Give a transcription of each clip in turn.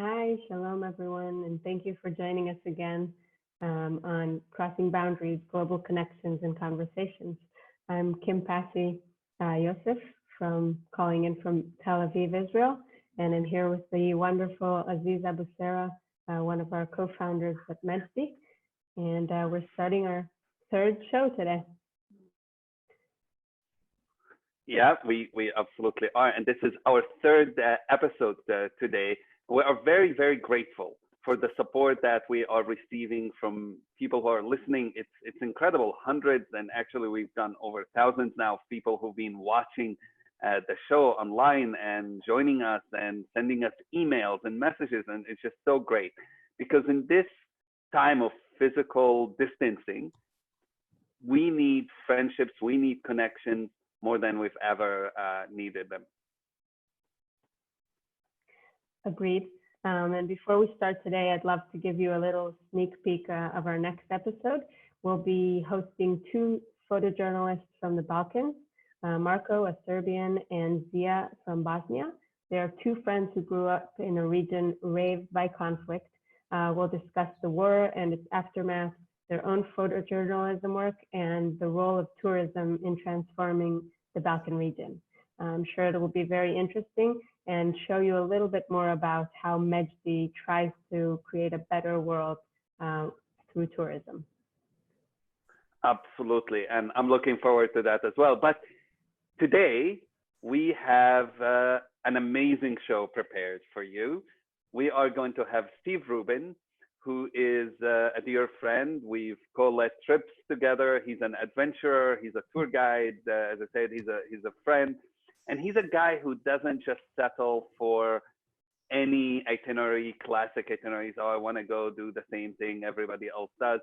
Hi, shalom everyone, and thank you for joining us again on Crossing Boundaries, Global Connections and Conversations. I'm Kim Passy Yosef calling in from Tel Aviv, Israel, and I'm here with the wonderful Aziz Abu Sarah, one of our co-founders at MEJDI, and we're starting our third show today. Yeah, we absolutely are. And this is our third episode today. We are very, very grateful for the support that we are receiving from people who are listening. It's incredible, hundreds, and actually we've done over thousands now of people who've been watching the show online and joining us and sending us emails and messages. And it's just so great because in this time of physical distancing, we need friendships, we need connections more than we've ever needed them. Agreed. And before we start today, I'd love to give you a little sneak peek of our next episode. We'll be hosting two photojournalists from the Balkans, Marco, a Serbian, and Zia from Bosnia. They are two friends who grew up in a region ravaged by conflict. We'll discuss the war and its aftermath, their own photojournalism work, and the role of tourism in transforming the Balkan region. I'm sure it will be very interesting and show you a little bit more about how MEJDI tries to create a better world through tourism. Absolutely, and I'm looking forward to that as well. But today, we have an amazing show prepared for you. We are going to have Steve Rubin, who is a dear friend. We've co-led trips together. He's an adventurer. He's a tour guide. As I said, he's a friend. And he's a guy who doesn't just settle for any itinerary, classic itineraries. Oh, I want to go do the same thing everybody else does.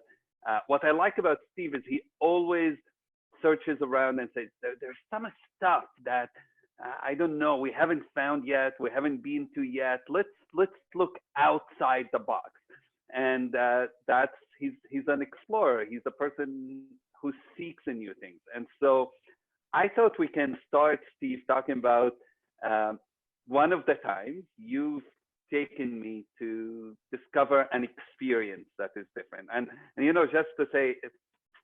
What I like about Steve is he always searches around and says, there's some stuff that I don't know, we haven't found yet, we haven't been to yet. Let's look outside the box. And he's an explorer. He's a person who seeks in new things. And so I thought we can start, Steve, talking about one of the times you've taken me to discover an experience that is different. And you know, just to say,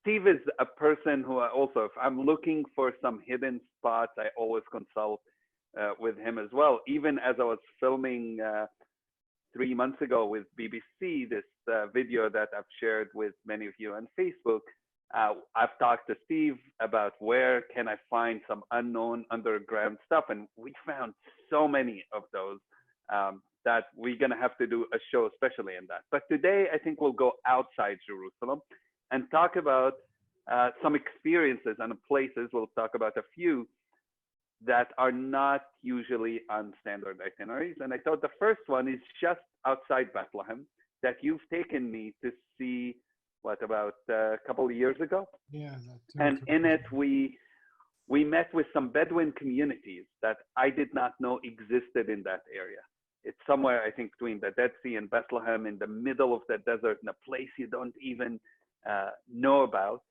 Steve is a person who if I'm looking for some hidden spots, I always consult with him as well. Even as I was filming 3 months ago with BBC, this video that I've shared with many of you on Facebook, I've talked to Steve about where can I find some unknown underground stuff. And we found so many of those that we're going to have to do a show especially in that. But today, I think we'll go outside Jerusalem and talk about some experiences and places. We'll talk about a few that are not usually on standard itineraries. And I thought the first one is just outside Bethlehem that you've taken me to see, about a couple of years ago? Yeah. And in it, we met with some Bedouin communities that I did not know existed in that area. It's somewhere, I think, between the Dead Sea and Bethlehem, in the middle of the desert, in a place you don't even know about.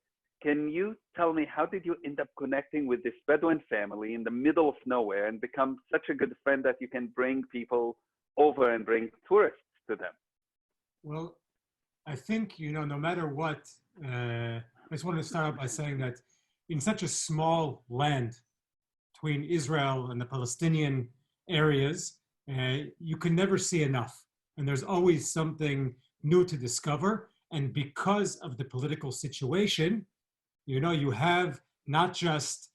Can you tell me, how did you end up connecting with this Bedouin family in the middle of nowhere and become such a good friend that you can bring people over and bring tourists to them? Well, I think, no matter what, I just want to start out by saying that in such a small land between Israel and the Palestinian areas, you can never see enough. And there's always something new to discover. And because of the political situation, you have not just,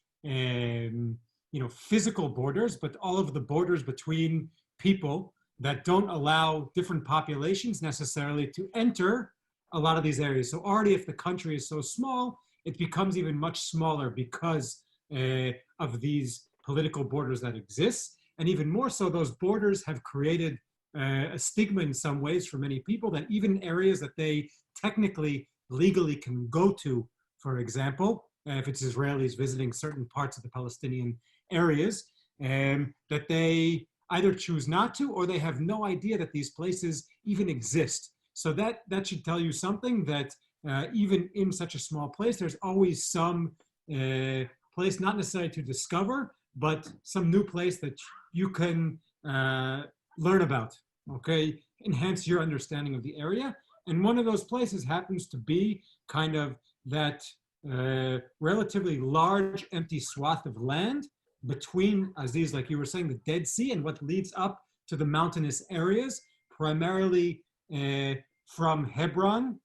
physical borders, but all of the borders between people that don't allow different populations necessarily to enter a lot of these areas. So already if the country is so small, it becomes even much smaller because of these political borders that exist. And even more so, those borders have created a stigma in some ways for many people that even areas that they technically, legally can go to, for example, if it's Israelis visiting certain parts of the Palestinian areas, that they either choose not to, or they have no idea that these places even exist. So that should tell you something, that even in such a small place, there's always some place, not necessarily to discover, but some new place that you can learn about. okay, enhance your understanding of the area. And one of those places happens to be kind of that relatively large empty swath of land between, Aziz, like you were saying, the Dead Sea and what leads up to the mountainous areas, primarily from Hebron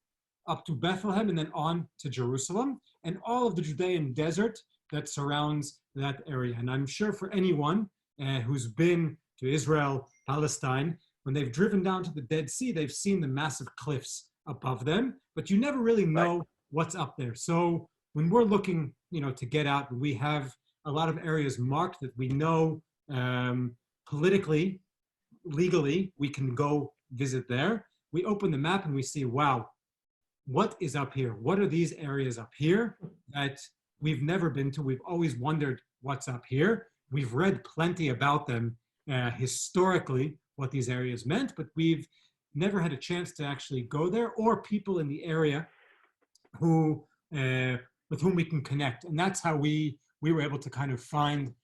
up to Bethlehem and then on to Jerusalem, and all of the Judean desert that surrounds that area. And I'm sure for anyone who's been to Israel, Palestine, when they've driven down to the Dead Sea, they've seen the massive cliffs above them, but you never really know what's up there. So when we're looking, to get out, we have a lot of areas marked that we know politically, legally, we can go visit there. We open the map and we see, wow, what is up here? What are these areas up here that we've never been to? We've always wondered what's up here. We've read plenty about them historically, what these areas meant, but we've never had a chance to actually go there, or people in the area who with whom we can connect. And that's how we were able to kind of find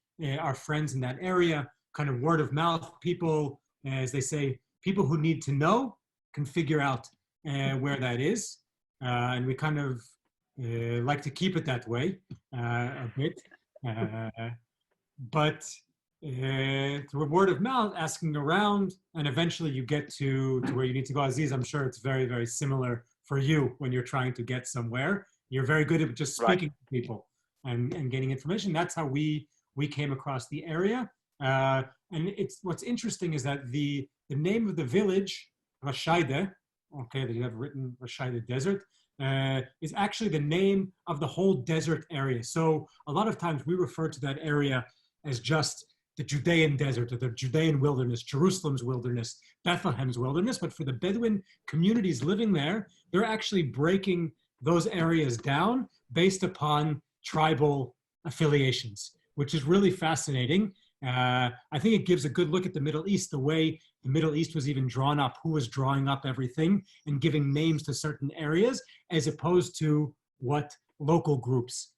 our friends in that area, kind of word of mouth. People, as they say, people who need to know can figure out where that is. And we kind of like to keep it that way a bit. But through word of mouth, asking around, and eventually you get to where you need to go. Aziz, I'm sure it's very, very similar for you when you're trying to get somewhere. You're very good at just speaking to people and getting information. That's how we came across the area. And what's interesting is that the name of the village, Rashaida, okay, that you have written Rashaida Desert, is actually the name of the whole desert area. So a lot of times we refer to that area as just the Judean desert, or the Judean wilderness, Jerusalem's wilderness, Bethlehem's wilderness. But for the Bedouin communities living there, they're actually breaking those areas down based upon tribal affiliations, which is really fascinating. I think it gives a good look at the Middle East, the way the Middle East was even drawn up, who was drawing up everything and giving names to certain areas, as opposed to what local groups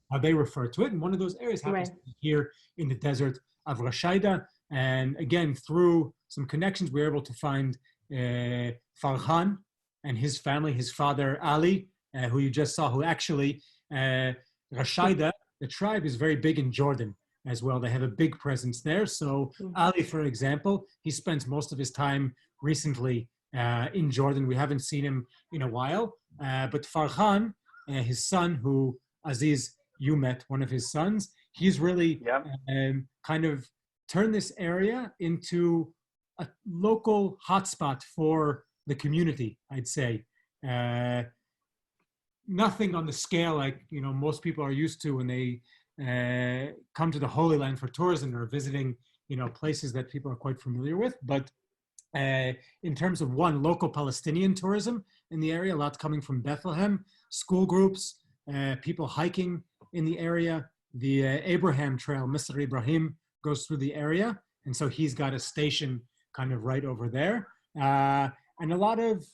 how they refer to it. And one of those areas happens to be here in the desert of Rashaida. And again, through some connections, we were able to find Farhan and his family, his father Ali, who you just saw, who actually, Rashaida, the tribe, is very big in Jordan as well. They have a big presence there. So Ali, for example, he spends most of his time recently in Jordan. We haven't seen him in a while. But Farhan, his son, who Aziz, you met one of his sons, he's really kind of turned this area into a local hotspot for the community, I'd say. Nothing on the scale like most people are used to when they come to the Holy Land for tourism or visiting places that people are quite familiar with. But in terms of local Palestinian tourism in the area, a lot coming from Bethlehem, school groups, people hiking in the area. The Abraham Trail, Mr. Ibrahim, goes through the area, and so he's got a station kind of right over there. And a lot of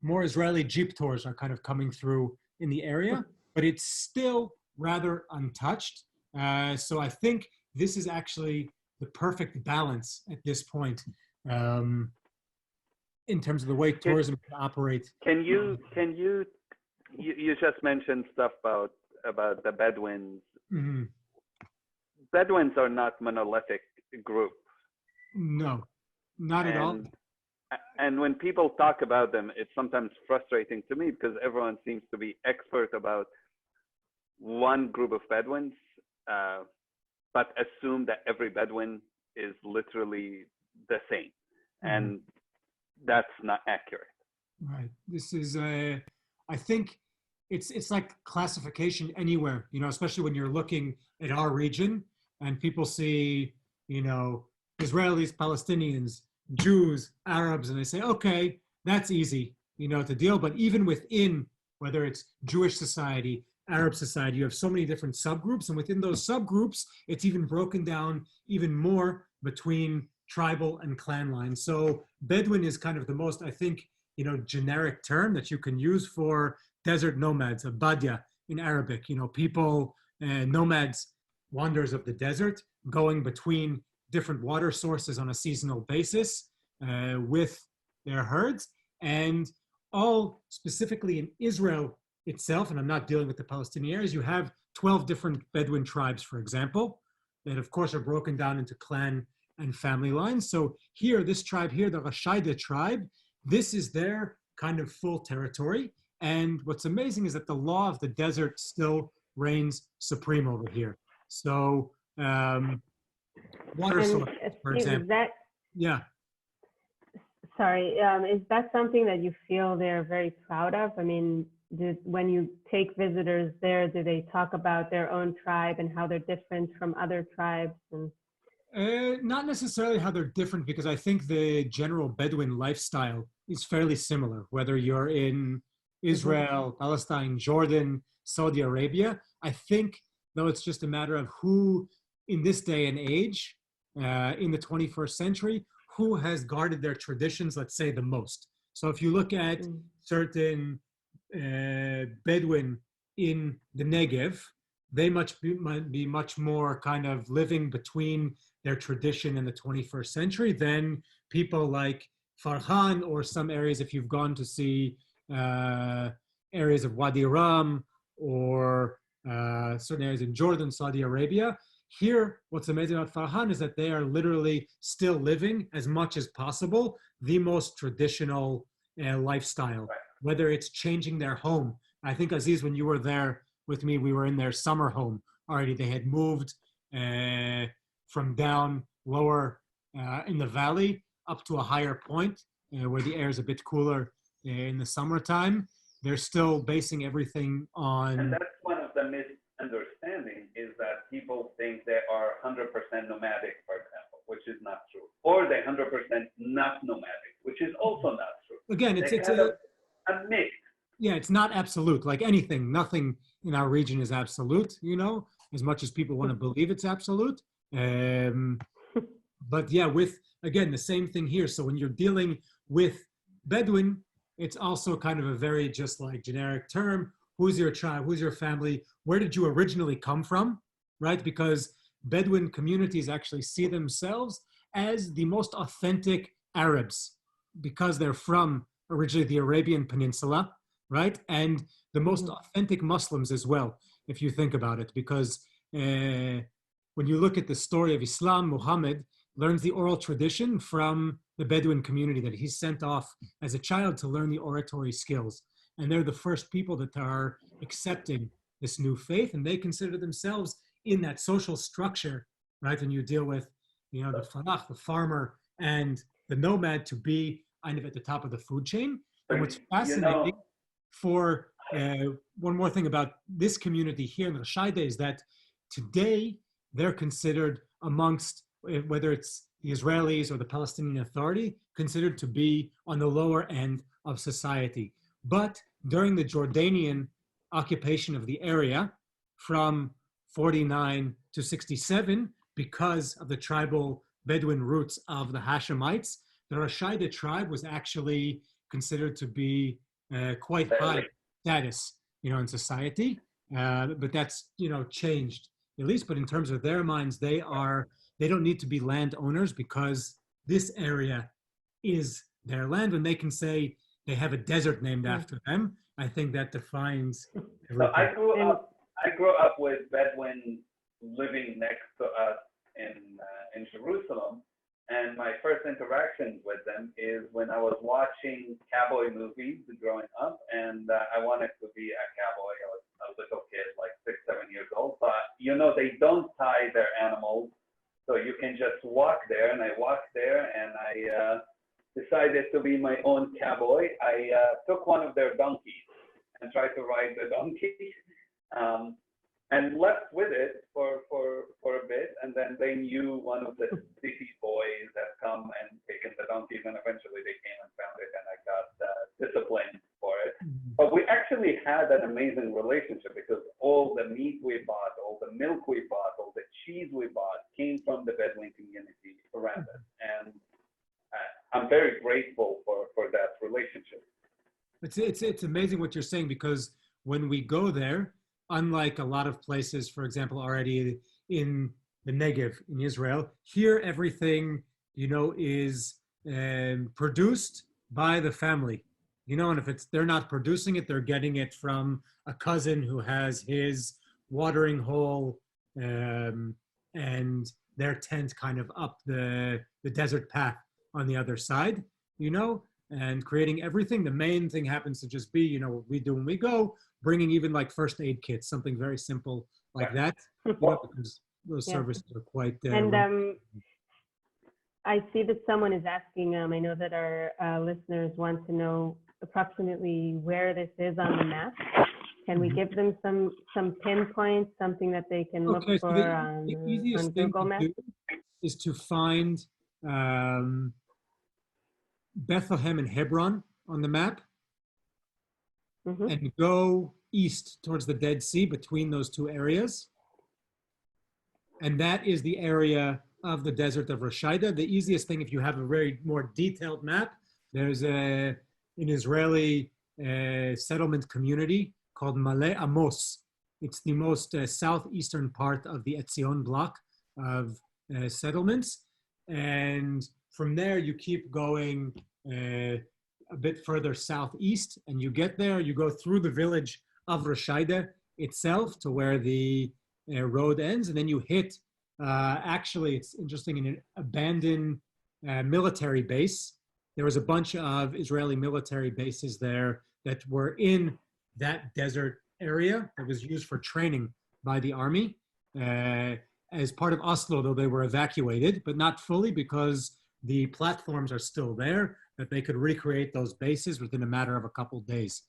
more Israeli Jeep tours are kind of coming through in the area, but it's still rather untouched. So I think this is actually the perfect balance at this point in terms of the way tourism can operate. Can you just mentioned stuff about the Bedouins. Mm-hmm. Bedouins are not monolithic group. No, not at all. And when people talk about them, it's sometimes frustrating to me because everyone seems to be expert about one group of Bedouins, but assume that every Bedouin is literally the same. And that's not accurate. Right. This is, I think it's like classification anywhere, especially when you're looking at our region and people see, Israelis, Palestinians, Jews, Arabs, and they say, okay, that's easy, to deal. But even within, whether it's Jewish society, Arab society, you have so many different subgroups. And within those subgroups, it's even broken down even more between tribal and clan lines. So Bedouin is kind of the most, I think, generic term that you can use for desert nomads, a badia in Arabic, people, nomads, wanderers of the desert, going between different water sources on a seasonal basis with their herds. And all specifically in Israel itself, and I'm not dealing with the Palestinian areas, you have 12 different Bedouin tribes, for example, that of course are broken down into clan and family lines. So here, this tribe here, the Rashaida tribe, this is their kind of full territory. And what's amazing is that the law of the desert still reigns supreme over here. So water source, for example. Yeah. Sorry, is that something that you feel they're very proud of? I mean, when you take visitors there, do they talk about their own tribe and how they're different from other tribes? Not necessarily how they're different, because I think the general Bedouin lifestyle is fairly similar, whether you're in Israel, Palestine, Jordan, Saudi Arabia. I think, though, it's just a matter of who, in this day and age, in the 21st century, who has guarded their traditions, let's say, the most. So if you look at certain Bedouin in the Negev, they might be much more kind of living between their tradition in the 21st century than people like Farhan, or some areas, if you've gone to see areas of Wadi Ram or certain areas in Jordan, Saudi Arabia. Here, what's amazing about Farhan is that they are literally still living, as much as possible, the most traditional lifestyle, whether it's changing their home. I think, Aziz, when you were there with me, we were in their summer home already. They had moved from down lower in the valley up to a higher point where the air is a bit cooler in the summertime. They're still basing everything on... And that's one of the misunderstandings, is that people think they are 100% nomadic, for example, which is not true. Or they're 100% not nomadic, which is also not true. Again, it's a mix. Yeah, it's not absolute. Like anything, nothing in our region is absolute, you know, as much as people want to believe it's absolute. But yeah, with, again, the same thing here. So when you're dealing with Bedouin, it's also kind of a very just like generic term. Who's your tribe? Who's your family? Where did you originally come from? Right? Because Bedouin communities actually see themselves as the most authentic Arabs because they're from originally the Arabian Peninsula, right? And the most authentic Muslims as well, if you think about it, because when you look at the story of Islam, Muhammad learns the oral tradition from the Bedouin community that he sent off as a child to learn the oratory skills. And they're the first people that are accepting this new faith, and they consider themselves in that social structure, right? When you deal with, you know, the falach, the farmer, and the nomad to be kind of at the top of the food chain. And what's fascinating for one more thing about this community here in Rashaida is that today they're considered amongst, whether it's the Israelis or the Palestinian Authority, considered to be on the lower end of society. But during the Jordanian occupation of the area from 49 to 67, because of the tribal Bedouin roots of the Hashemites, the Rashaida tribe was actually considered to be quite high status, you know, in society. But that's, you know, changed at least. But in terms of their minds, they don't need to be landowners because this area is their land, and they can say they have a desert named after them. I think that defines everything. So I grew up with Bedouin living next to us in Jerusalem, and my first interaction with them is when I was watching cowboy movies growing up, and I wanted to be a cowboy. I was a little kid, like 6, 7 years old, but you know, they don't tie their animals, so you can just walk there, and I walked there, and I decided to be my own cowboy. I took one of their donkeys and tried to ride the donkey, and left with it for a bit, and then they knew one of the city boys had come and taken the donkeys, and eventually they came and found it, and I got disciplined for it. But we actually had an amazing relationship because all the meat we bought, all the milk we bought, all the cheese we bought came from the Bedouin community around us, and I'm very grateful for that relationship. It's amazing what you're saying, because when we go there, unlike a lot of places, for example, already in the Negev in Israel. Here, everything, is produced by the family. And if they're not producing it, they're getting it from a cousin who has his watering hole and their tent kind of up the desert path on the other side, and creating everything. The main thing happens to just be, what we do when we go, bringing even like first aid kits, something very simple like that, because those services are quite. I see that someone is asking, I know that our listeners want to know approximately where this is on the map. Can we give them some pinpoints, something that they can look for on Google Maps? Is to find Bethlehem and Hebron on the map, and go east towards the Dead Sea between those two areas. And that is the area of the desert of Rashaida. The easiest thing, if you have a very more detailed map, there's an Israeli settlement community called Male Amos. It's the most southeastern part of the Etzion block of settlements. And from there, you keep going a bit further southeast, and you get there, you go through the village of Rashaida itself to where the road ends, and then you hit, actually, it's interesting, in an abandoned military base. There was a bunch of Israeli military bases there that were in that desert area that was used for training by the army. As part of Oslo, though, they were evacuated, but not fully, because the platforms are still there, that they could recreate those bases within a matter of a couple of days.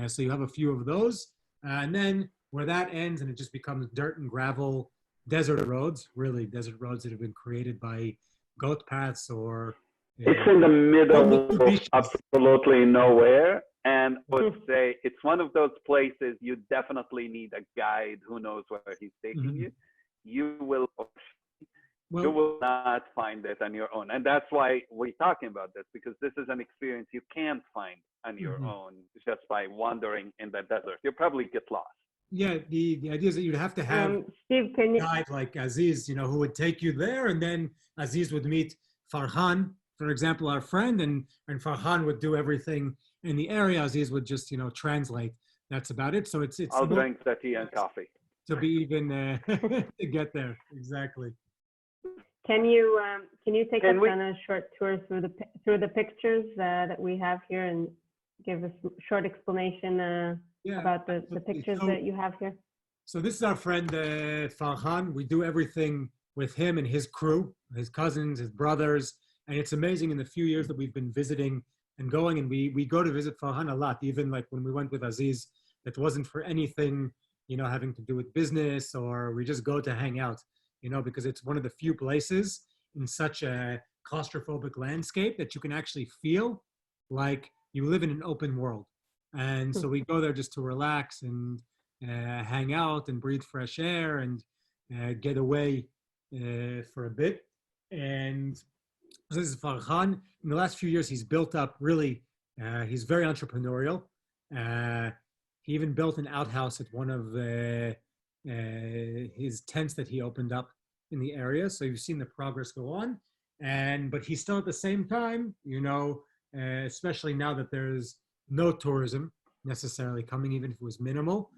So you have a few of those. And then where that ends and it just becomes dirt and gravel desert roads, really desert roads that have been created by goat paths or... It's in the middle of absolutely nowhere. And I would say it's one of those places you definitely need a guide who knows where he's taking you. You will not find it on your own. And that's why we're talking about this, because this is an experience you can't find on your own just by wandering in the desert. You'll probably get lost. Yeah, the idea is that you'd have to have Steve, a guide like Aziz, who would take you there, and then Aziz would meet Farhan, for example, our friend, and Farhan would do everything in the area. Aziz would just, translate. That's about it. So it's I'll drink the tea and coffee. To be even to get there. Exactly. Can you take us on a short tour through the pictures that we have here, and give us a short explanation about the pictures that you have here? So this is our friend Farhan. We do everything with him and his crew, his cousins, his brothers, and it's amazing. In the few years that we've been visiting and going, and we go to visit Farhan a lot. Even like when we went with Aziz, it wasn't for anything, having to do with business, or we just go to hang out, because it's one of the few places in such a claustrophobic landscape that you can actually feel like you live in an open world. And so we go there just to relax and hang out and breathe fresh air and get away for a bit. And this is Farhan. In the last few years, he's built up really, he's very entrepreneurial. He even built an outhouse at one of his tents that he opened up in the area. So you've seen the progress go on. But he's still at the same time, especially now that there's no tourism necessarily coming, even if it was minimal.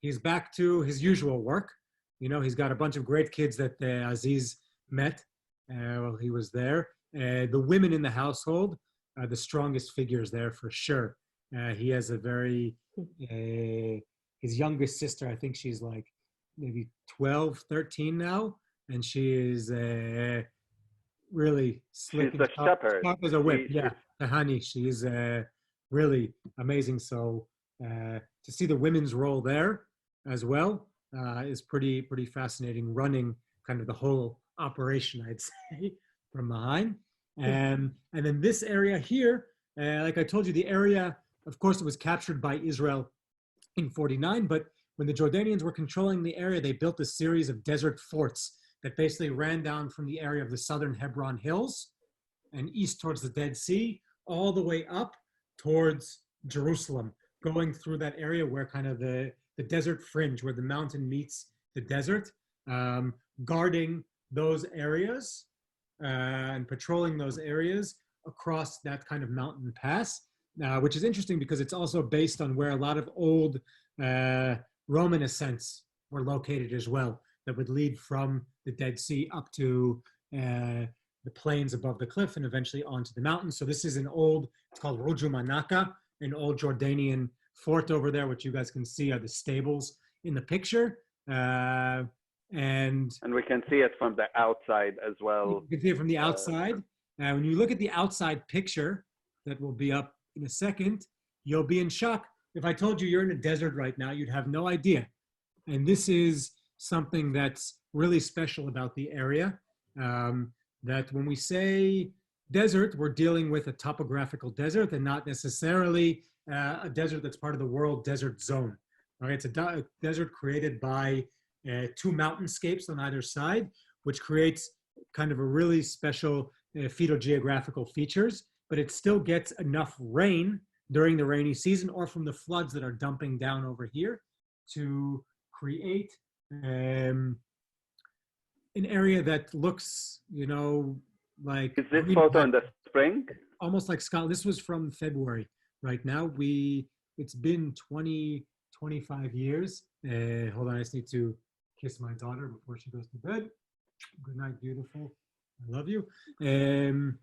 He's back to his usual work. He's got a bunch of great kids that Aziz met while he was there. The women in the household are the strongest figures there for sure. He has a very, his youngest sister, I think she's like maybe 12, 13 now. And she is really slick. She's a shepherd. Sharp as a whip, yeah. Tahani, she is really amazing. So to see the women's role there as well is pretty fascinating, running kind of the whole operation, I'd say, from behind. And then this area here, like I told you, the area, of course, it was captured by Israel in 49, but when the Jordanians were controlling the area, they built a series of desert forts that basically ran down from the area of the southern Hebron Hills and east towards the Dead Sea, all the way up towards Jerusalem, going through that area where kind of the desert fringe, where the mountain meets the desert, guarding those areas and patrolling those areas across that kind of mountain pass, which is interesting because it's also based on where a lot of old Roman ascents were located as well, that would lead from the Dead Sea up to the plains above the cliff and eventually onto the mountain. So this is an old, it's called Rojumanaka, an old Jordanian fort over there, which you guys can see are the stables in the picture. And we can see it from the outside as well. You can see it from the outside. When you look at the outside picture that will be up in a second, you'll be in shock. If I told you you're in a desert right now, you'd have no idea. And this is something that's really special about the area. That when we say desert, we're dealing with a topographical desert and not necessarily a desert that's part of the world desert zone. Okay, it's a desert created by two mountainscapes on either side, which creates kind of a really special phytogeographical features, but it still gets enough rain during the rainy season or from the floods that are dumping down over here to create an area that looks, you know, like... Is this photo in the spring? Almost like Scotland. This was from February. Right now, it's been 25 years. Hold on, I just need to kiss my daughter before she goes to bed. Good night, beautiful. I love you. And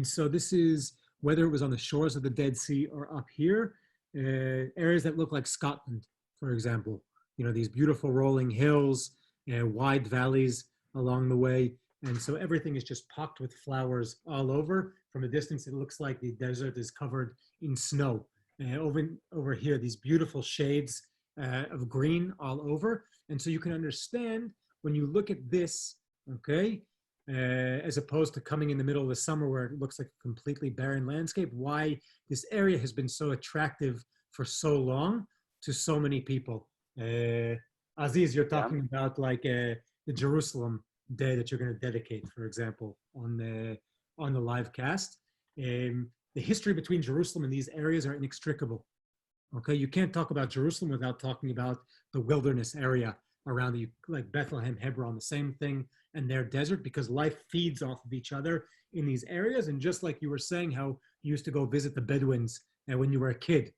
so this is, whether it was on the shores of the Dead Sea or up here, areas that look like Scotland, for example. You know, these beautiful rolling hills, wide valleys along the way. And so everything is just pocked with flowers all over. From a distance, it looks like the desert is covered in snow. Over here, these beautiful shades of green all over. And so you can understand when you look at this, okay, as opposed to coming in the middle of the summer where it looks like a completely barren landscape, why this area has been so attractive for so long to so many people. Aziz, you're talking about like the Jerusalem day that you're going to dedicate, for example, on the live cast. The history between Jerusalem and these areas are inextricable. Okay, you can't talk about Jerusalem without talking about the wilderness area around you, like Bethlehem, Hebron, the same thing, and their desert, because life feeds off of each other in these areas. And just like you were saying, how you used to go visit the Bedouins when you were a kid,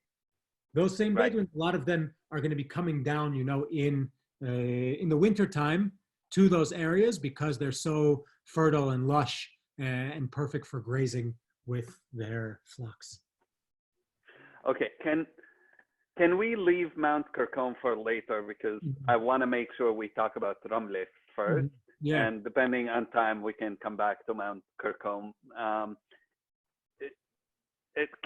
those same Bedouins, a lot of them are going to be coming down, you know, in the winter time to those areas because they're so fertile and lush and perfect for grazing with their flocks. Okay, can we leave Mount Kirkome for later, because I want to make sure we talk about Ramle first, and depending on time, we can come back to Mount Kirkome.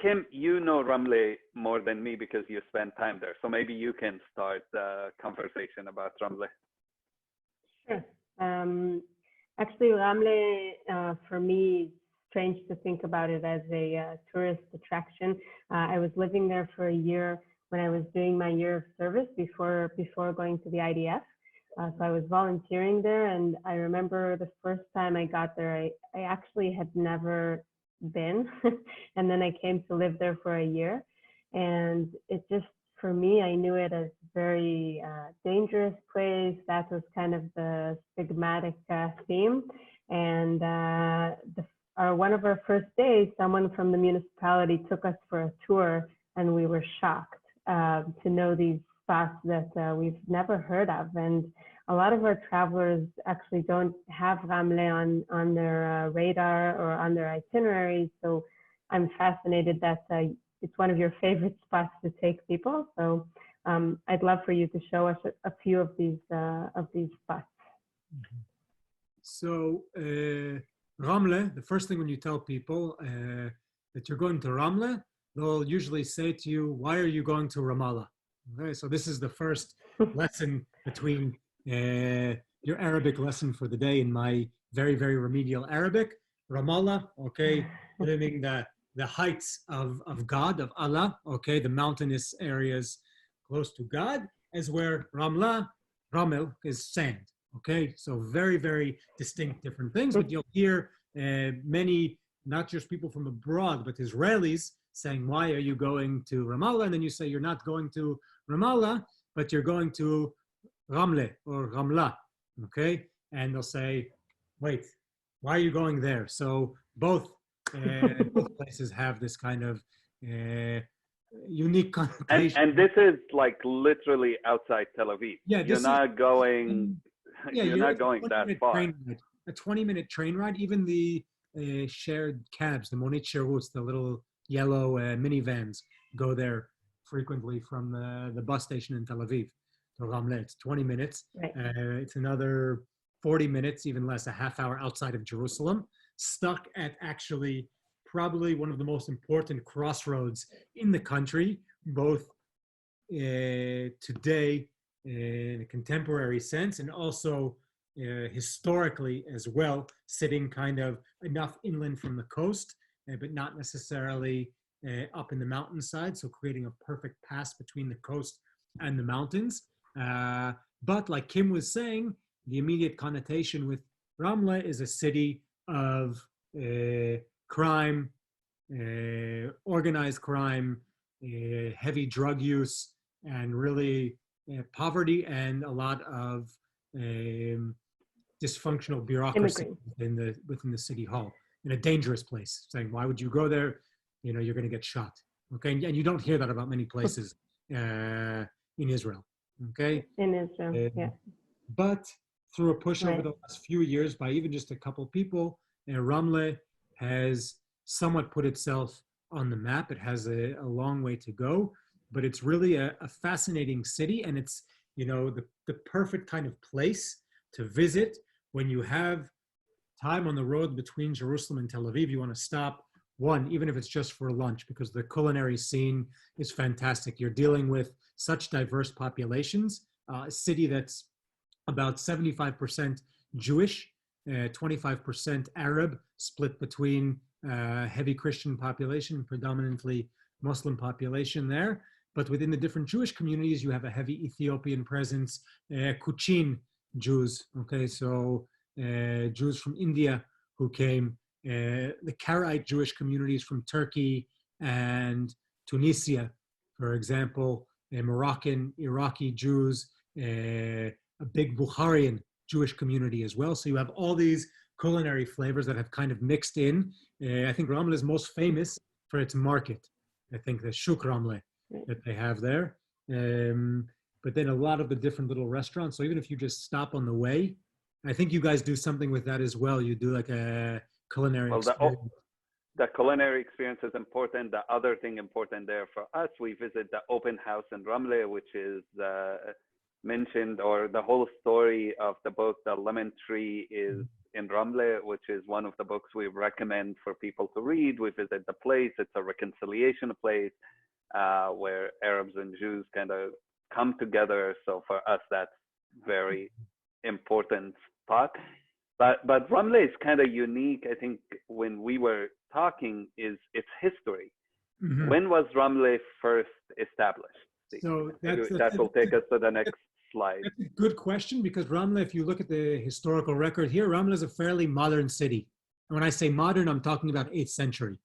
Kim, you know Ramle more than me because you spend time there, so maybe you can start the conversation about Ramle. Sure. Actually, Ramle, for me, strange to think about it as a tourist attraction. I was living there for a year when I was doing my year of service before going to the IDF. So I was volunteering there, and I remember the first time I got there, I actually had never been, and then I came to live there for a year, and it just, for me, I knew it as a very dangerous place. That was kind of the stigmatic theme, and one of our first days, someone from the municipality took us for a tour, and we were shocked to know these spots that we've never heard of. And a lot of our travelers actually don't have Ramle on their radar or on their itineraries. So I'm fascinated that it's one of your favorite spots to take people. So I'd love for you to show us a few of these spots. So Ramle, the first thing when you tell people that you're going to Ramle, they'll usually say to you, "Why are you going to Ramallah?" Okay, so this is the first lesson between your Arabic lesson for the day in my very, very remedial Arabic. Ramallah, okay, living the heights of God, of Allah, okay, the mountainous areas close to God, as where Ramel is sand, okay? So very, very distinct different things, but you'll hear many, not just people from abroad, but Israelis saying, "Why are you going to Ramallah?" And then you say, "You're not going to Ramallah, but you're going to Ramle or Ramla." okay? And they'll say, wait, why are you going there? So both places have this kind of unique connotation. And this is like literally outside Tel Aviv. Yeah, You're this is, not going, yeah, you're not it's a going that 20-minute far. train ride. A 20-minute train ride. Even the shared cabs, the Monit Sherutz, the little yellow minivans, go there frequently from the bus station in Tel Aviv to Ramle. It's 20 minutes. Right. It's another 40 minutes, even less, a half hour outside of Jerusalem, stuck at actually probably one of the most important crossroads in the country, both today in a contemporary sense and also historically as well, sitting kind of enough inland from the coast, but not necessarily up in the mountainside, so creating a perfect pass between the coast and the mountains. But like Kim was saying, the immediate connotation with Ramla is a city of crime, organized crime, heavy drug use, and really poverty and a lot of dysfunctional bureaucracy within the city hall, in a dangerous place. Saying, why would you go there? You know, you're going to get shot. Okay, and you don't hear that about many places in Israel. Okay, in Israel, yeah. But through a push over Right. the last few years by even just a couple people, Ramle has somewhat put itself on the map. It has a long way to go, but it's really a fascinating city, and it's, you know, the perfect kind of place to visit when you have time on the road between Jerusalem and Tel Aviv. You want to stop one, even if it's just for lunch, because the culinary scene is fantastic. You're dealing with such diverse populations, a city that's about 75% Jewish, 25% Arab, split between heavy Christian population, predominantly Muslim population there. But within the different Jewish communities, you have a heavy Ethiopian presence, Kuchin Jews, okay, so Jews from India who came, the Karaite Jewish communities from Turkey and Tunisia, for example, Moroccan, Iraqi Jews, a big Bukharian Jewish community as well. So you have all these culinary flavors that have kind of mixed in. I think Ramle is most famous for its market. I think the Shuk Ramle that they have there. But then a lot of the different little restaurants. So even if you just stop on the way, I think you guys do something with that as well. You do like a culinary experience. The culinary experience is important. The other thing important there for us, we visit the open house in Ramle, which is mentioned, or the whole story of the book, The Lemon Tree, is in Ramle, which is one of the books we recommend for people to read. We visit the place. It's a reconciliation place where Arabs and Jews kind of come together. So for us, that's very important spot. But Ramle is kind of unique. I think when we were talking, is its history. Mm-hmm. When was Ramle first established? So that will take us to the next slide. That's a good question, because Ramle, if you look at the historical record here, Ramle is a fairly modern city. And when I say modern, I'm talking about 8th century,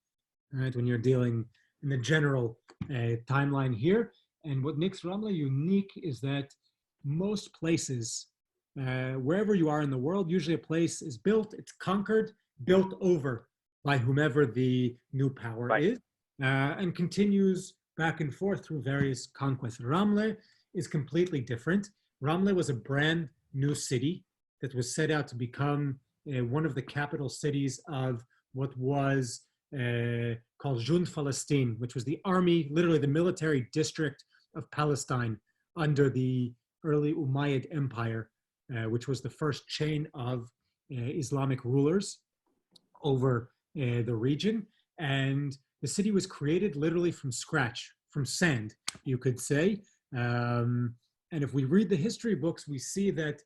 right? When you're dealing in the general timeline here. And what makes Ramle unique is that most places, wherever you are in the world, usually a place is built, it's conquered, built over by whomever the new power is, and continues back and forth through various conquests. Ramle is completely different. Ramle was a brand new city that was set out to become one of the capital cities of what was called Jund Palestine, which was the army, literally the military district of Palestine under the early Umayyad Empire, which was the first chain of Islamic rulers over the region. And the city was created literally from scratch, from sand, you could say. And if we read the history books, we see that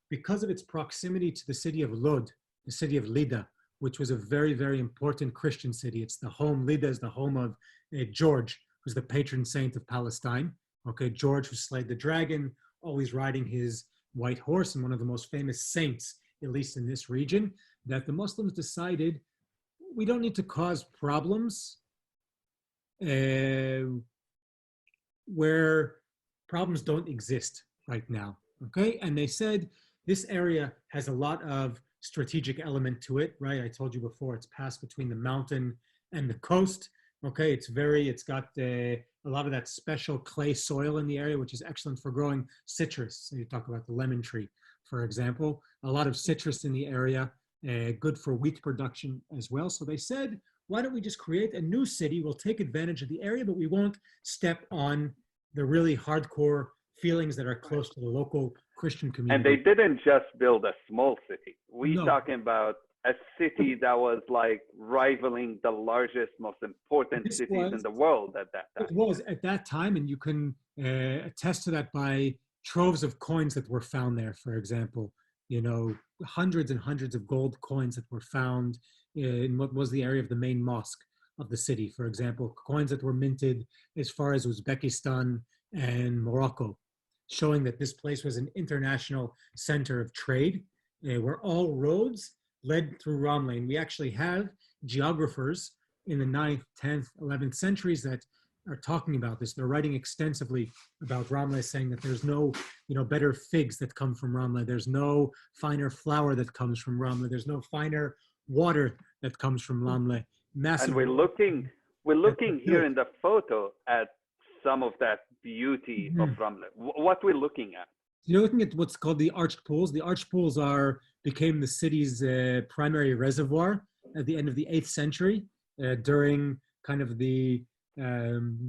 because of its proximity to the city of Lod, the city of Lida, which was a very, very important Christian city. It's the home, Lida is the home of George, who's the patron saint of Palestine. Okay, George, who slayed the dragon, always riding his white horse, and one of the most famous saints, at least in this region, that the Muslims decided, we don't need to cause problems where problems don't exist right now, okay? And they said, this area has a lot of strategic element to it, right? I told you before, it's passed between the mountain and the coast. Okay, it's got a lot of that special clay soil in the area, which is excellent for growing citrus. So you talk about the lemon tree, for example, a lot of citrus in the area, good for wheat production as well. So they said, why don't we just create a new city? We'll take advantage of the area, but we won't step on the really hardcore feelings that are close to the local Christian community. And they didn't just build a small city. We're No. talking about a city that was like rivaling the largest, most important cities in the world at that time. It was at that time, and you can attest to that by troves of coins that were found there, for example. You know, hundreds and hundreds of gold coins that were found in what was the area of the main mosque of the city, for example, coins that were minted as far as Uzbekistan and Morocco, showing that this place was an international center of trade, where all roads led through Ramle. And we actually have geographers in the 9th, 10th, 11th centuries that are talking about this. They're writing extensively about Ramle, saying that there's no, better figs that come from Ramle. There's no finer flour that comes from Ramle. There's no finer water that comes from Ramle. Massive. And we're looking here in the photo at some of that beauty of Ramle. What we're looking at? You're looking at what's called the arched pools. The arched pools became the city's primary reservoir at the end of the 8th century, during kind of the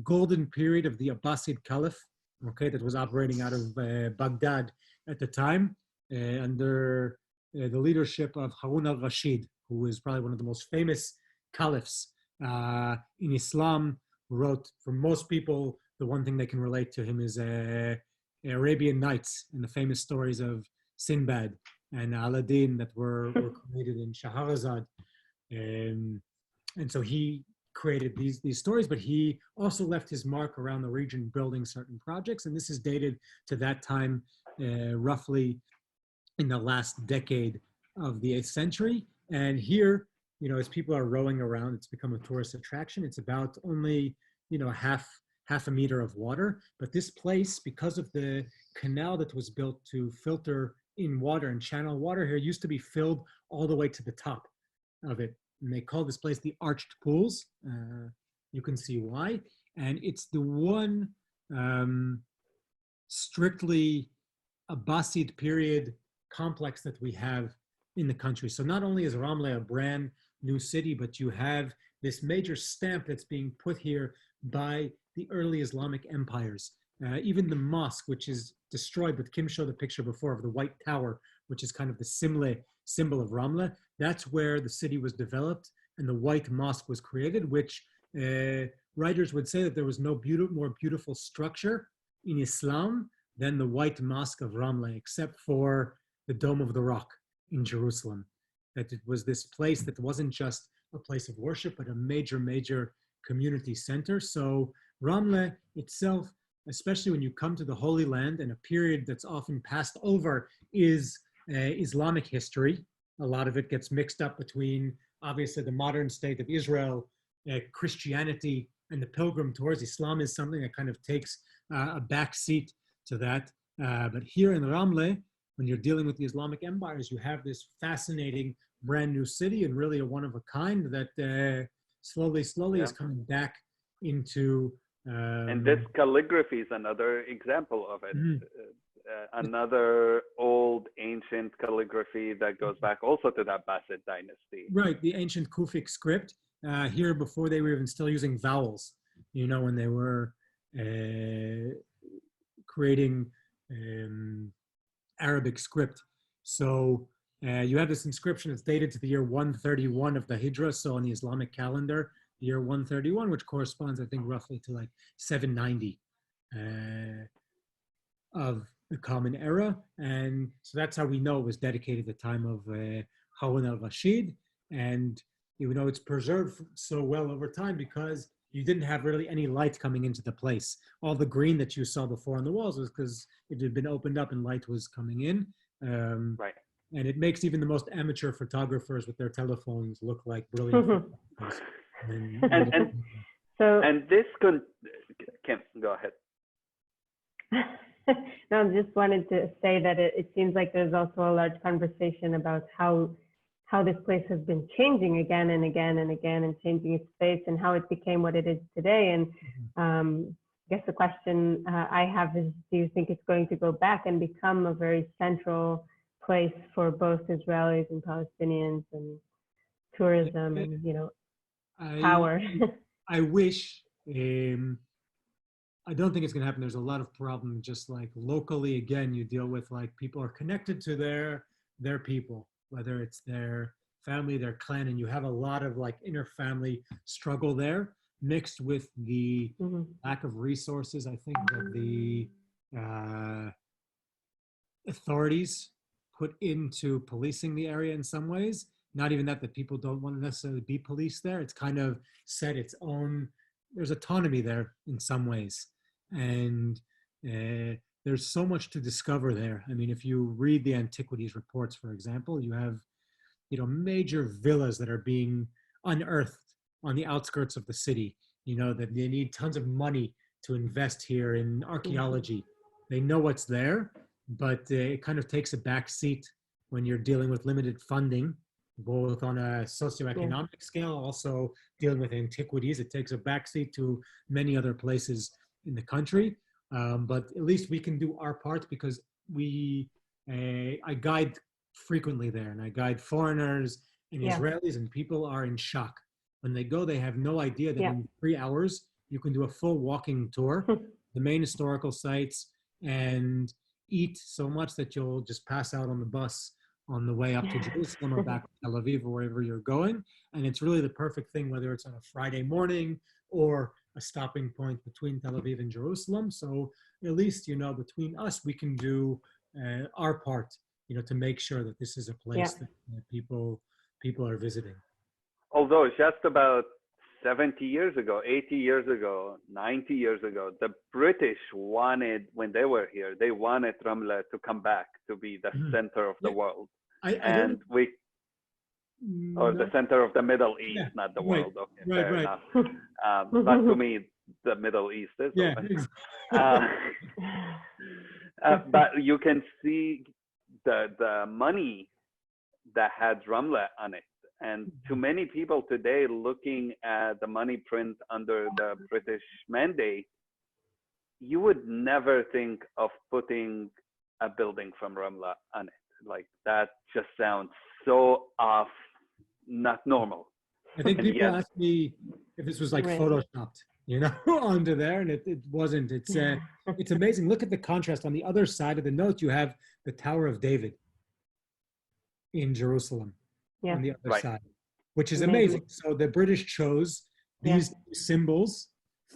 golden period of the Abbasid Caliph, that was operating out of Baghdad at the time, under the leadership of Harun al-Rashid, who was probably one of the most famous caliphs in Islam, who wrote, for most people, the one thing they can relate to him is Arabian Nights and the famous stories of Sinbad and Aladdin that were created in Shahrazad. And so he created these stories, but he also left his mark around the region building certain projects. And this is dated to that time, roughly in the last decade of the 8th century. And here, as people are rowing around, it's become a tourist attraction. It's about only, half a meter of water. But this place, because of the canal that was built to filter in water and channel water here, used to be filled all the way to the top of it. And they call this place the Arched Pools. You can see why. And it's the one strictly Abbasid period complex that we have in the country. So not only is Ramle a brand new city, but you have this major stamp that's being put here by the early Islamic empires. Even the mosque, which is destroyed, but Kim showed the picture before of the White Tower, which is kind of the symbol of Ramle. That's where the city was developed and the White Mosque was created, which writers would say that there was no more beautiful structure in Islam than the White Mosque of Ramle, except for the Dome of the Rock in Jerusalem. That it was this place that wasn't just a place of worship, but a major, major community center. So Ramle itself, especially when you come to the Holy Land, and a period that's often passed over is Islamic history. A lot of it gets mixed up between, obviously, the modern state of Israel, Christianity, and the pilgrim tours. Islam is something that kind of takes a back seat to that. But here in Ramle, when you're dealing with the Islamic empires, you have this fascinating brand new city, and really a one of a kind that slowly is coming back into. And this calligraphy is another example of it. Another old ancient calligraphy that goes back also to the Abbasid dynasty. Right, the ancient Kufic script. Here, before they were even still using vowels, when they were creating Arabic script. So you have this inscription. It's dated to the year 131 of the Hijra. So on the Islamic calendar, the year 131, which corresponds, I think, roughly to like 790 of the Common Era. And so that's how we know it was dedicated at the time of Harun al-Rashid. And it's preserved so well over time because you didn't have really any light coming into the place. All the green that you saw before on the walls was because it had been opened up and light was coming in. Right. And it makes even the most amateur photographers with their telephones look like brilliant. And this Kim, go ahead. No, I just wanted to say that it seems like there's also a large conversation about how this place has been changing again and again and again, and changing its face, and how it became what it is today. And I guess the question I have is, do you think it's going to go back and become a very central place for both Israelis and Palestinians, and tourism and, power? I wish. I don't think it's going to happen. There's a lot of problems, just like locally. Again, you deal with like people are connected to their people, whether it's their family, their clan, and you have a lot of like inner family struggle there, mixed with the lack of resources. I think that the authorities put into policing the area in some ways. Not even that people don't want to necessarily be policed there. It's kind of set its own. There's autonomy there in some ways, and there's so much to discover there. I mean, if you read the antiquities reports, for example, you have major villas that are being unearthed on the outskirts of the city. That they need tons of money to invest here in archaeology. They know what's there, but it kind of takes a back seat when you're dealing with limited funding, both on a socioeconomic scale, also dealing with antiquities. It takes a backseat to many other places in the country. But at least we can do our part, because I guide frequently there, and I guide foreigners and Israelis, and people are in shock. When they go, they have no idea that in 3 hours, you can do a full walking tour, the main historical sites, and eat so much that you'll just pass out on the bus on the way up to Jerusalem or back to Tel Aviv or wherever you're going. And it's really the perfect thing, whether it's on a Friday morning or a stopping point between Tel Aviv and Jerusalem. So at least, between us, we can do our part, to make sure that this is a place that people are visiting. Although just about 70 years ago, 80 years ago, 90 years ago, the British wanted, when they were here, they wanted Ramla to come back to be the center of the world. The center of the Middle East, not the world. Okay, fair enough. But to me, the Middle East is open. But you can see the money that had Ramla on it. And to many people today, looking at the money print under the British mandate, you would never think of putting a building from Ramla on it. Like, that just sounds so off, not normal. I think people ask me if this was like photoshopped, onto there, and it wasn't. It's amazing. Look at the contrast. On the other side of the note, you have the Tower of David in Jerusalem on the other side, which is amazing. So the British chose these symbols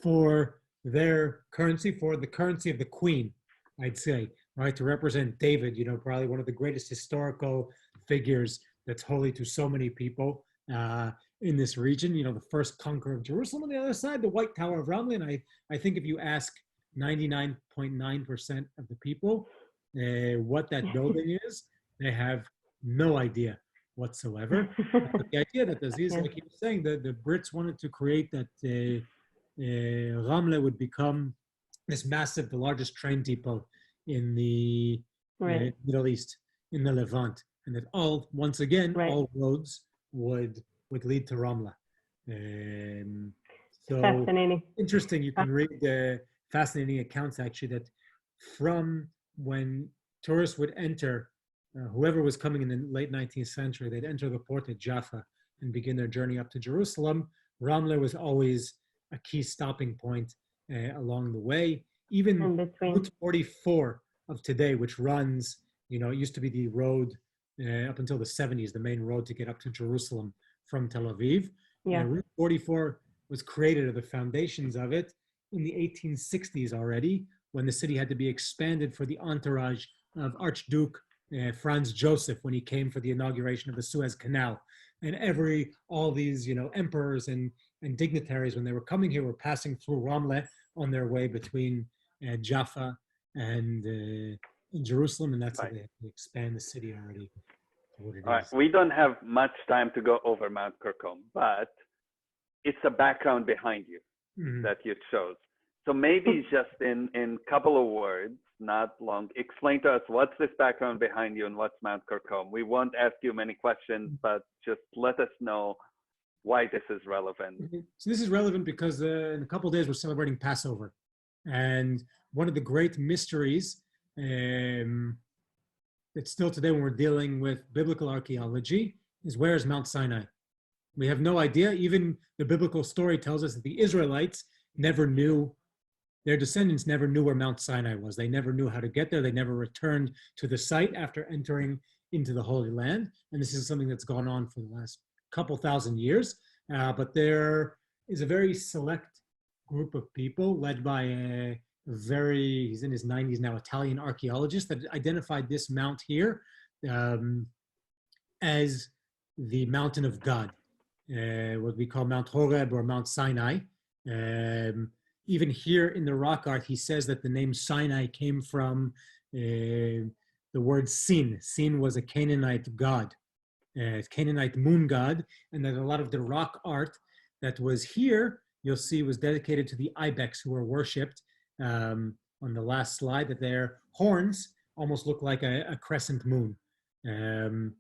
for their currency, for the currency of the Queen, I'd say, right, to represent David, probably one of the greatest historical figures that's holy to so many people in this region, the first conqueror of Jerusalem. On the other side, the White Tower of Ramla. And I think if you ask 99.9% of the people what that building is, they have no idea whatsoever. But the idea that Aziz, like you were saying, the Brits wanted to create that Ramla would become this massive, the largest train depot in the Middle East, in the Levant, and that all roads would lead to Ramla. So fascinating. Interesting. You can read the fascinating accounts actually that from when tourists would enter, whoever was coming in the late 19th century, they'd enter the port at Jaffa and begin their journey up to Jerusalem. Ramla was always a key stopping point along the way. Even Route 44 of today, which runs, it used to be the road up until the 70s, the main road to get up to Jerusalem from Tel Aviv. Route 44 was created, or the foundations of it, in the 1860s already, when the city had to be expanded for the entourage of Archduke Franz Joseph when he came for the inauguration of the Suez Canal. And all these, emperors and dignitaries, when they were coming here, were passing through Ramla on their way between Jaffa and Jerusalem, and that's how they had to expand the city already. All right, we don't have much time to go over Mount Kirkome, but it's a background behind you that you chose. So maybe just in a couple of words, not long. Explain to us what's this background behind you and what's Mount Karkom. We won't ask you many questions, but just let us know why this is relevant. So this is relevant because in a couple of days we're celebrating Passover. And one of the great mysteries that still today when we're dealing with biblical archaeology is where is Mount Sinai? We have no idea. Even the biblical story tells us that the Israelites never knew, their descendants never knew where Mount Sinai was. They never knew how to get there. They never returned to the site after entering into the Holy Land. And this is something that's gone on for the last couple thousand years. But there is a very select group of people led by a very, he's in his 90s now, Italian archaeologist that identified this mount here as the mountain of God, what we call Mount Horeb or Mount Sinai. Even here in the rock art, he says that the name Sinai came from the word Sin. Sin was a Canaanite god, Canaanite moon god, and that a lot of the rock art that was here, you'll see was dedicated to the ibex who were worshipped on the last slide, that their horns almost look like a crescent moon. And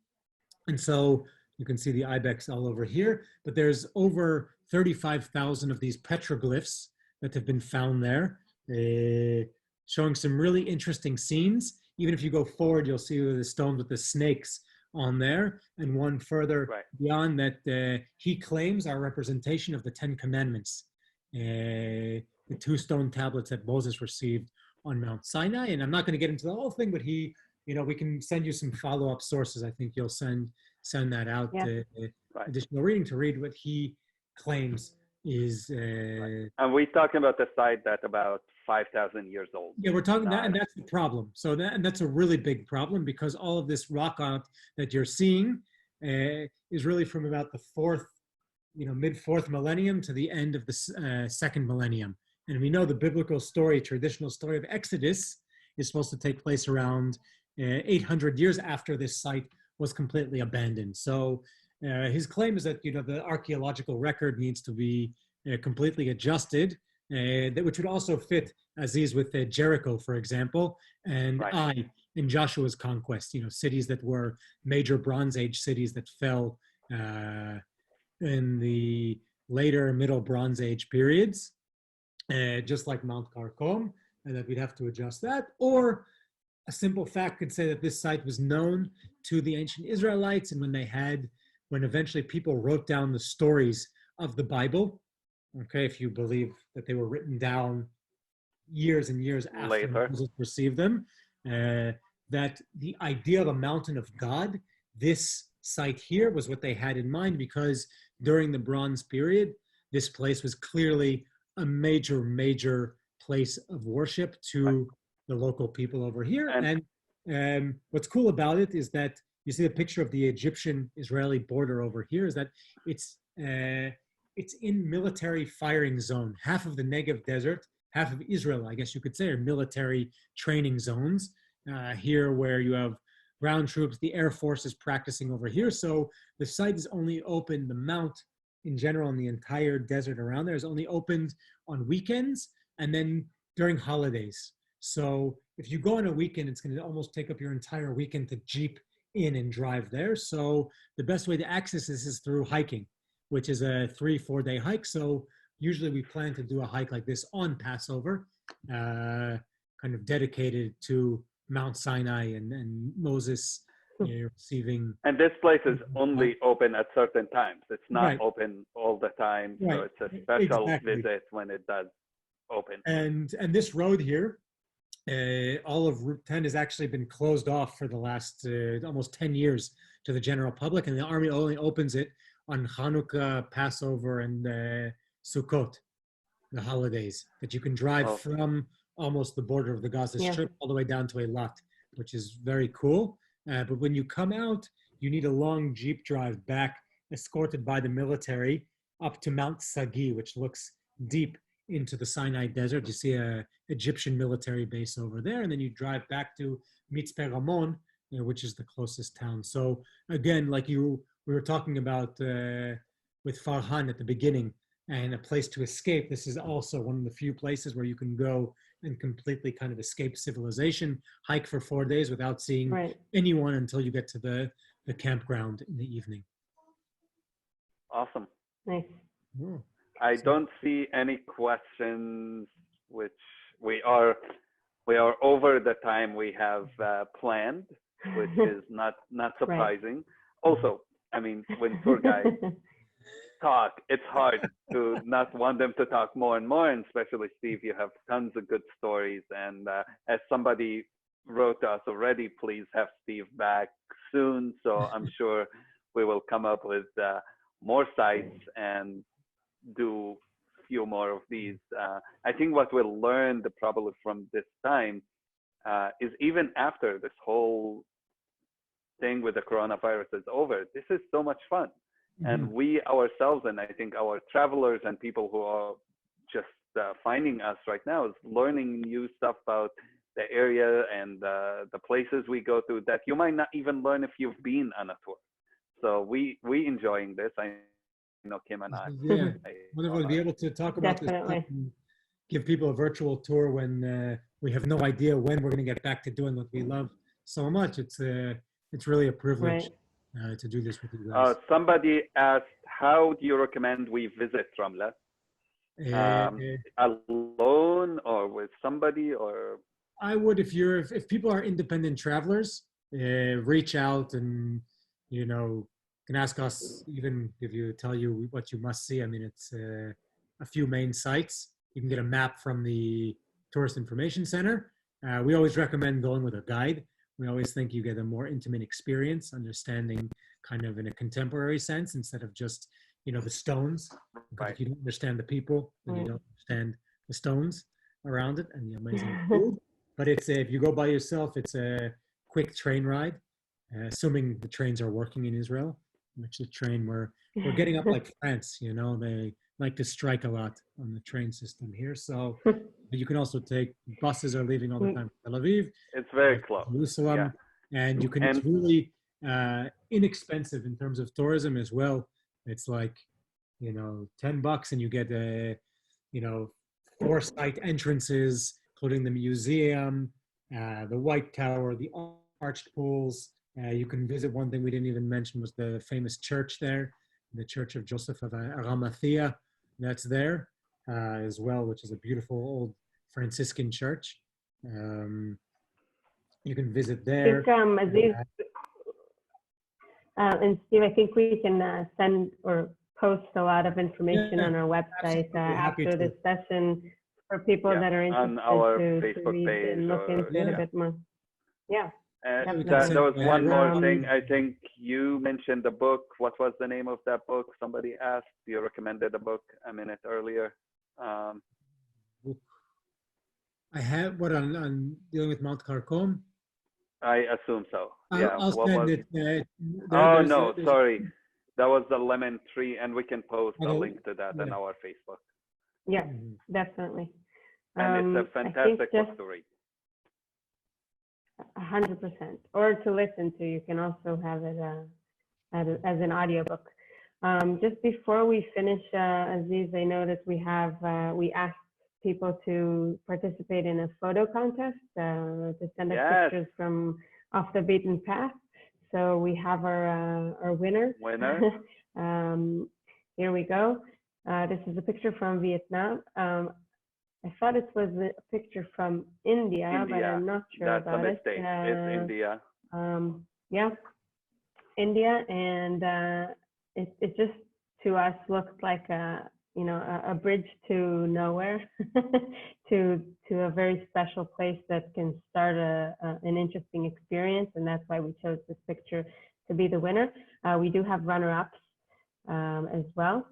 so you can see the ibex all over here, but there's over 35,000 of these petroglyphs that have been found there, showing some really interesting scenes. Even if you go forward, you'll see the stones with the snakes on there, and one further beyond that he claims are a representation of the Ten Commandments, the two stone tablets that Moses received on Mount Sinai. And I'm not going to get into the whole thing, but he, we can send you some follow-up sources. I think you'll send that out, additional reading to read what he claims is. And we're talking about the site that's about 5,000 years old. Yeah, we're talking that, and that's the problem. So that's a really big problem, because all of this rock art that you're seeing is really from about the mid-4th millennium to the end of the second millennium. And we know the biblical story, traditional story of Exodus, is supposed to take place around 800 years after this site was completely abandoned. So his claim is that the archaeological record needs to be completely adjusted, which would also fit Aziz with Jericho, for example, and Ai in Joshua's conquest. Cities that were major Bronze Age cities that fell in the later Middle Bronze Age periods, just like Mount Karkom, and that we'd have to adjust that. Or a simple fact could say that this site was known to the ancient Israelites, and when eventually people wrote down the stories of the Bible, if you believe that they were written down years and years after Moses received them, that the idea of a mountain of God, this site here was what they had in mind, because during the Bronze period, this place was clearly a major place of worship to the local people over here. And what's cool about it is that you see a picture of the Egyptian-Israeli border over here, is that it's in military firing zone. Half of the Negev desert, half of Israel, I guess you could say, are military training zones. Here where you have ground troops, the Air Force is practicing over here. So the site is only open, the mount in general and the entire desert around there is only opened on weekends and then during holidays. So if you go on a weekend, it's going to almost take up your entire weekend to jeep in and drive there. So the best way to access this is through hiking, which is a 3-4 day hike. So usually we plan to do a hike like this on Passover, kind of dedicated to Mount Sinai and Moses receiving. And this place is only open at certain times. It's not open all the time. So it's a special visit when it does open. And this road here, all of Route 10 has actually been closed off for the last almost 10 years to the general public, and the army only opens it on Hanukkah, Passover, and Sukkot, the holidays, that you can drive from almost the border of the Gaza Strip all the way down to Eilat, which is very cool. But when you come out, you need a long Jeep drive back, escorted by the military, up to Mount Sagi, which looks deep into the Sinai Desert. You see a Egyptian military base over there, and then you drive back to Mitzpe Ramon, which is the closest town. So again, like we were talking about with Farhan at the beginning, and a place to escape, this is also one of the few places where you can go and completely kind of escape civilization, hike for 4 days without seeing Right. anyone until you get to the campground in the evening. Awesome. Nice. Yeah. I don't see any questions, which we are over the time we have planned, which is not surprising. Right. Also, I mean, when tour guides talk, it's hard to not want them to talk more and more. And especially Steve, you have tons of good stories. And as somebody wrote to us already, please have Steve back soon. So I'm sure we will come up with more sites and do a few more of these. I think what we'll learn probably from this time is even after this whole thing with the coronavirus is over, this is so much fun. Mm-hmm. And we ourselves, and I think our travelers and people who are just finding us right now, is learning new stuff about the area and the places we go to that you might not even learn if you've been on a tour. So we enjoying this. I know Kim and I. Yeah, wonderful to be able to talk about this stuff and give people a virtual tour when we have no idea when we're going to get back to doing what we love so much. It's really a privilege to do this with you guys. Somebody asked, how do you recommend we visit Ramla? Alone or with somebody? Or I would, if people are independent travelers, reach out and can ask us, even tell you what you must see. I mean, it's a few main sites. You can get a map from the Tourist Information Center. We always recommend going with a guide. We always think you get a more intimate experience, understanding kind of in a contemporary sense instead of just, the stones. Because if you don't understand the people, then you don't understand the stones around it and the amazing food. But if you go by yourself, it's a quick train ride, assuming the trains are working in Israel, which the train we're getting up like France, they like to strike a lot on the train system here. So you can also take buses are leaving all the time from Tel Aviv. It's very close. Jerusalem, and you can. It's really inexpensive in terms of tourism as well. It's like $10 and you get 4 site entrances, including the museum, the White Tower, the arched pools. You can visit. One thing we didn't even mention was the famous church there, the Church of Joseph of Arimathea. That's there as well, which is a beautiful old Franciscan church. You can visit there. Aziz, and Steve, I think we can send or post a lot of information on our website after this session for people that are interested on our to Facebook read page and look into it a bit more. Yeah. There was one more thing. I think you mentioned the book. What was the name of that book? Somebody asked. You recommended a book a minute earlier. I have on dealing with Mount Karkom. I assume so. I'll send it. Sorry. That was the lemon tree, and we can post a link to that on our Facebook. Yeah, definitely. And it's a fantastic book to read. 100%, or to listen to. You can also have it as an audiobook. Just before we finish, Aziz, I noticed we asked people to participate in a photo contest to send us pictures from off the beaten path. So we have our winner. Here we go. This is a picture from Vietnam. I thought it was a picture from India, but I'm not sure about it. That's a mistake. It's India. India, and it just to us looked like a bridge to nowhere, to a very special place that can start an interesting experience, and that's why we chose this picture to be the winner. We do have runner-ups as well.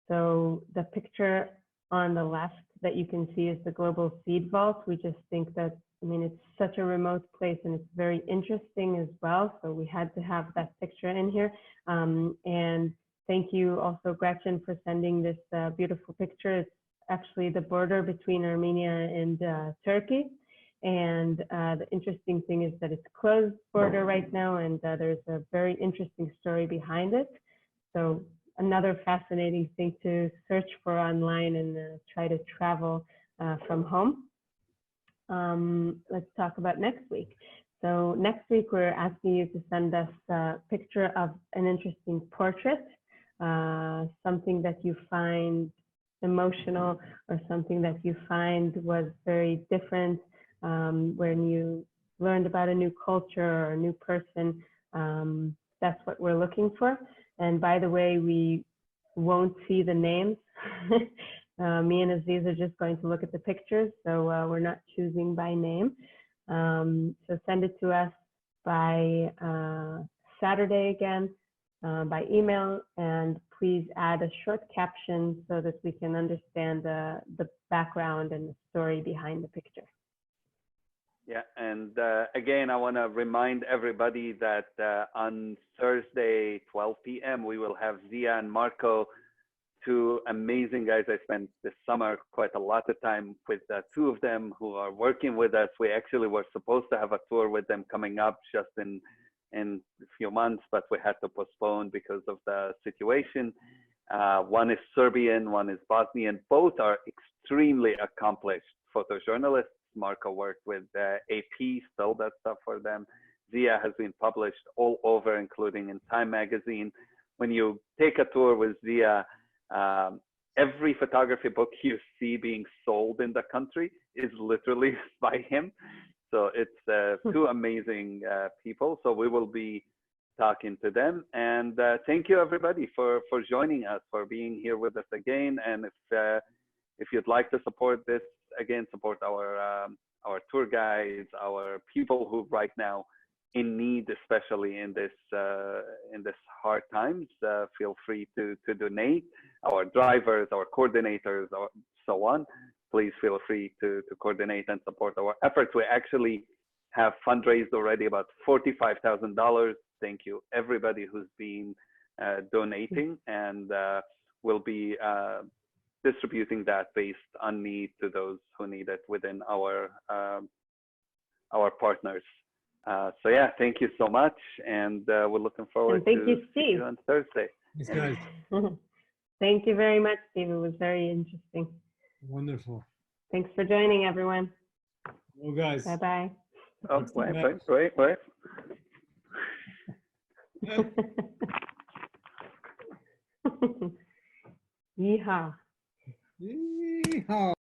So the picture on the left that you can see is the Global Seed Vault. We just think that, it's such a remote place and it's very interesting as well. So we had to have that picture in here. And thank you also, Gretchen, for sending this beautiful picture. It's actually the border between Armenia and Turkey. And the interesting thing is that it's closed border right now, and there's a very interesting story behind it. So another fascinating thing to search for online and try to travel from home. Let's talk about next week. So next week, we're asking you to send us a picture of an interesting portrait, something that you find emotional or something that you find was very different when you learned about a new culture or a new person. That's what we're looking for. And by the way, we won't see the names. Me and Aziz are just going to look at the pictures, so we're not choosing by name. So send it to us by Saturday again, by email, and please add a short caption so that we can understand the background and the story behind the picture. Yeah, and again, I want to remind everybody that on Thursday, 12 p.m., we will have Zia and Marco, two amazing guys. I spent this summer quite a lot of time with two of them who are working with us. We actually were supposed to have a tour with them coming up just in a few months, but we had to postpone because of the situation. One is Serbian, one is Bosnian. Both are extremely accomplished photojournalists. Marco worked with AP, stole that stuff for them. Zia has been published all over, including in Time magazine. When you take a tour with Zia, every photography book you see being sold in the country is literally by him. So it's two amazing people. So we will be talking to them. And thank you, everybody, for joining us, for being here with us again. And if you'd like to support this, again, support our tour guides, our people who right now in need, especially in this hard times, feel free to donate. Our drivers, our coordinators, or so on, please feel free to coordinate and support our efforts. We actually have fundraised already about $45,000. Thank you, everybody who's been donating, and we'll be distributing that based on need to those who need it within our partners. So yeah, thank you so much, and we're looking forward to seeing you on Thursday. Thanks, guys. Thank you very much, Steve. It was very interesting. Wonderful. Thanks for joining, everyone. Well, guys. Bye-bye. Oh, wait. Yeehaw. Yeehaw.